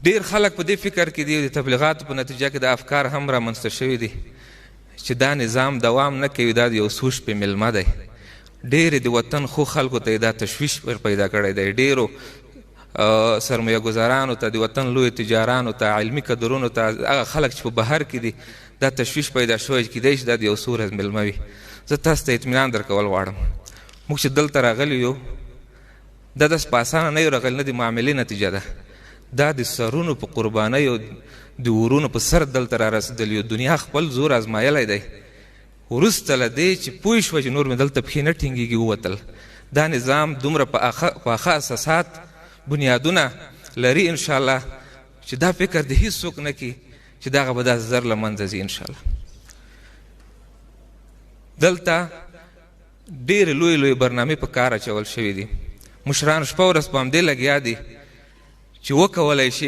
ډېر خلک په دې فکر کې دي، د تبلیغاتو په نتیجه کې دا افکار هم رامنځته شوي دي چې دا نظام دوام نه کوي، دا د یو څو شپې میلمه دی. ډېرې د وطن خو خلکو ته دا تشویش پیدا کړی دی، ډېرو سرمایه ګزارانو ته، د وطن لوی تجارانو ته، علمي کدرونو ته، هغه خلک چې په بهر کې دي دا تشویش پیدا شوی چې کیدای شي دا د یو څو ورځې میلمه وي. زه تاسو ته اطمینان درکول غواړم موږ چې دلته راغلي یو دا داسې په اسانه نه یو راغلي، نه د معاملې نتیجه ده، دا د سرونو په قربانیو د ورونو په سر دلته را رسېدل یو. دنیا خپل زور ازمایلی دی، وروسته له دې چې پوه شوه چې نور مې دلته پښې نه ټینګېږي ووتل. دا نظام دومره په ښه اساسات بنیادونه لري انشاءالله چې دا فکر د هیڅ څوک نه کوي چې دغه به داسې زر له منځه ځي انشاءالله. دلته ډېرې لویې لویې برنامې په کار اچول شوي دي، مشران شپه ورځ په همدې لګیا دي چې وکولی شي